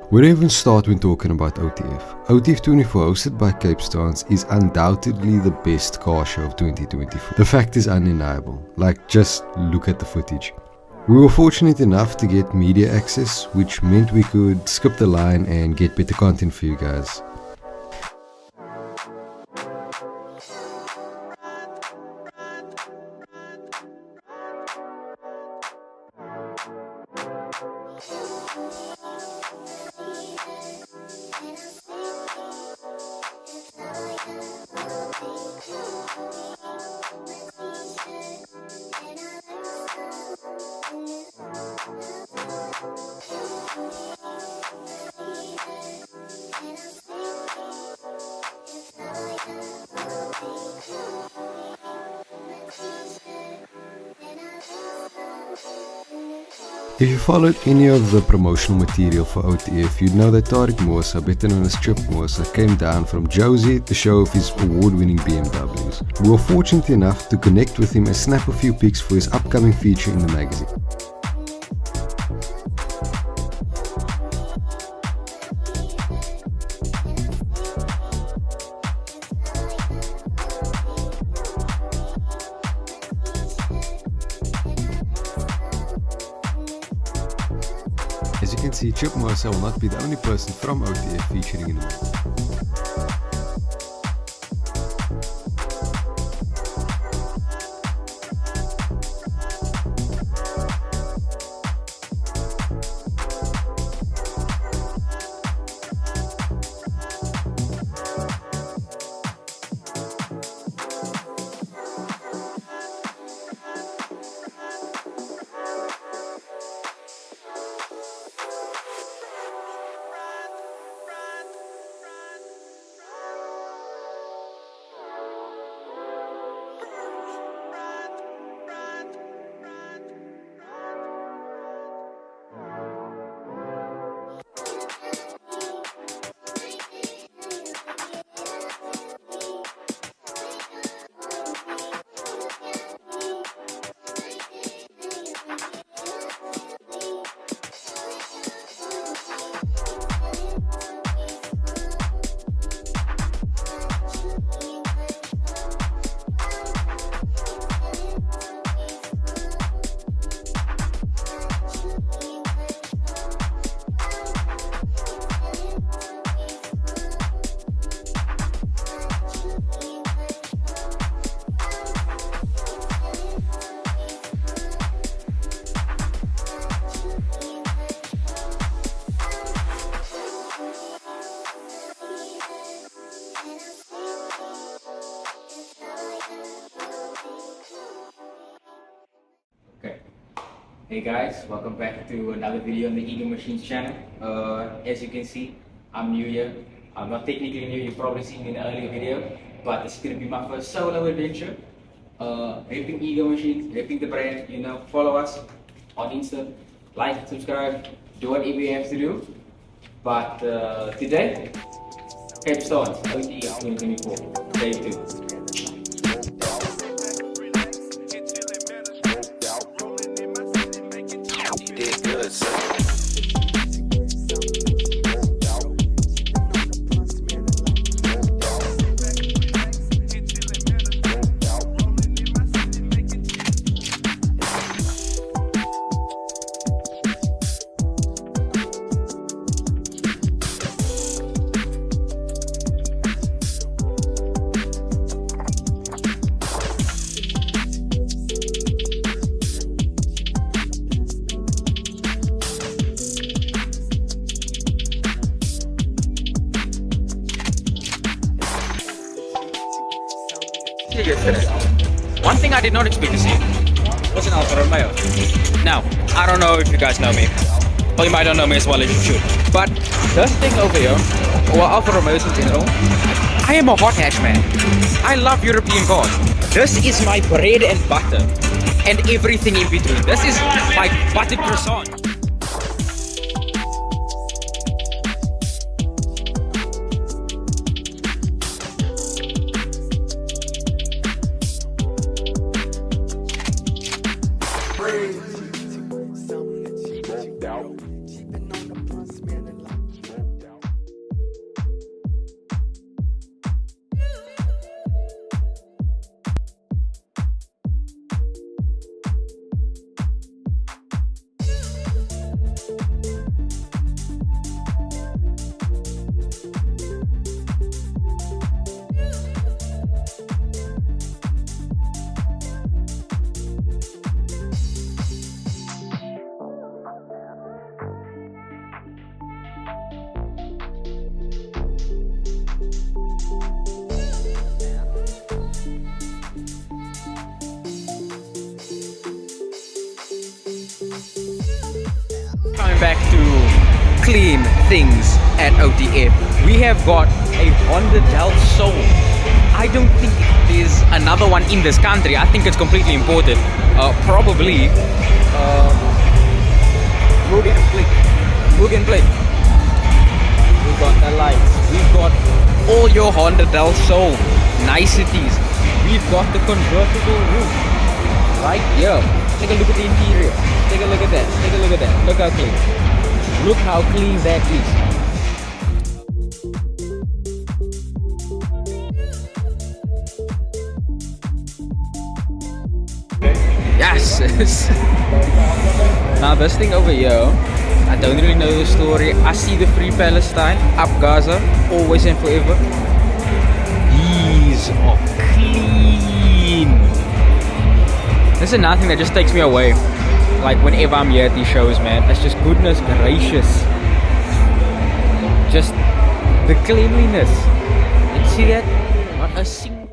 Where do you even start when talking about OTF? OTF24 hosted by Fittest is undoubtedly the best car show of 2024. The fact is undeniable, like just look at the footage. We were fortunate enough to get media access, which meant we could skip the line and get better content for you guys. If you followed any of the promotional material for OTF, you'd know that Tariq Moosa, better known as Chip Moosa, came down from Josie to show off his award-winning BMWs. We were fortunate enough to connect with him and snap a few pics for his upcoming feature in the magazine. As you can see, Chip Moosa will not be the only person from OTF featuring in the movie. Hey guys, welcome back to another video on the Eagle Machines channel. As you can see, I'm new here. I'm not technically new, you've probably seen me in an earlier video, but it's going to be my first solo adventure. Helping Eagle Machines, helping the brand, you know, follow us on Insta, like, subscribe, do whatever you have to do. But today, Fittest OTF24, day 2. One thing I did not expect to see was an Alfa Romeo. Now, I don't know if you guys know me, or you might not know me as well as you should, but this thing over here, or Alfa Romeos in general, I am a hot hatch man. I love European cars. This is my bread and butter, and everything in between. This is my buttered croissant. Coming back to clean things at OTF, we have got a Honda Del Sol. I don't think there's another one in this country. I think it's completely imported. Probably Mugen Plate. We've got the lights. We've got all your Honda Del Sol niceties. We've got the convertible roof right here. Take a look at the interior. Take a look at that. Take a look at that. Look how clean. Look how clean that is. Yes. Now this thing over here, I don't really know the story. I see the Free Palestine, up Gaza, always and forever. These are clean. This is another thing that just takes me away. Like whenever I'm here at these shows, man, it's just goodness gracious. Just the cleanliness. You see that? Not a single.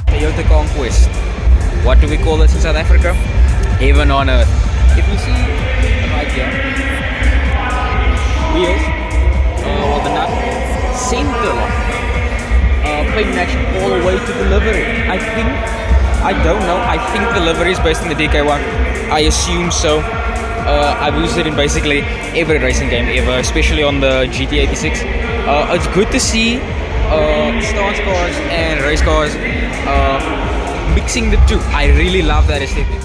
Toyota Conquest. What do we call this in South Africa? Heaven on earth. If you see right here, wheels, or the nut, center lock, plate match all the way to delivery. I don't know. I think the delivery is based on the DK1. I assume so. I've used it in basically every racing game ever, especially on the GT86. It's good to see stance cars and race cars mixing the two. I really love that aesthetic.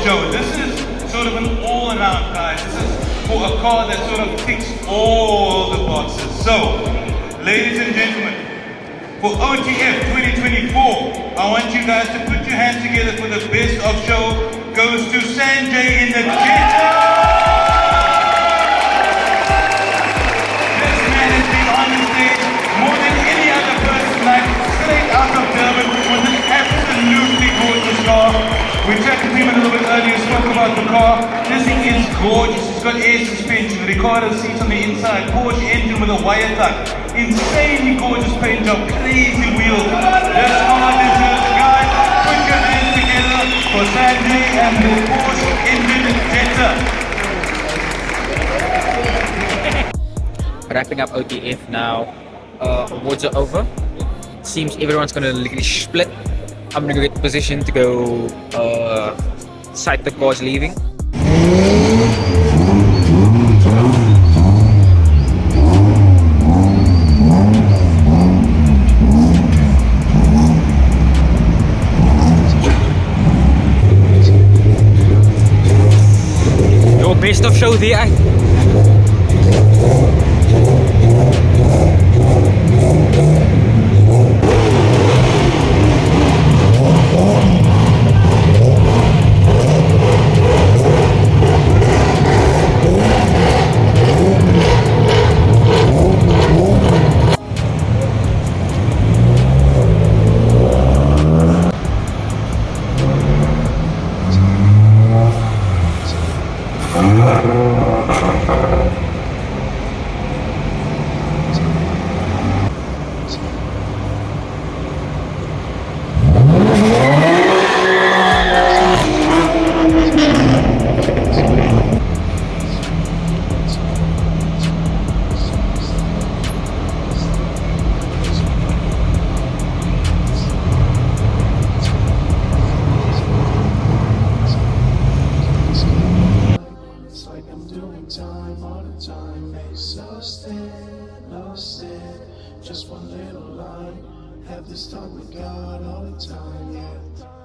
So this is sort of an all-around car. This is for a car that sort of ticks all the boxes. So, ladies and gentlemen, for OTF 2024, I want you guys to put your hands together for the best of show. Goes to Sanjay in the Jetta. This man has been on the stage more than any other person, like straight out of Durban, with an absolutely gorgeous car. We checked with him a little bit earlier, spoke about the car. This thing is gorgeous. It's got air suspension, Ricardo seats on the inside, Porsche engine with a wire tuck. Insanely gorgeous paint job, crazy wheels. This car deserves, guys, put your hands together for Sanjay and the Porsche engine Jetta. Wrapping up OTF now. Awards are over. Seems everyone's gonna literally split. I'm gonna go get the position to go sight the cars leaving. Your best of show there. makes us stand, us stand. Just one little line, have this talk with God all the time, yeah.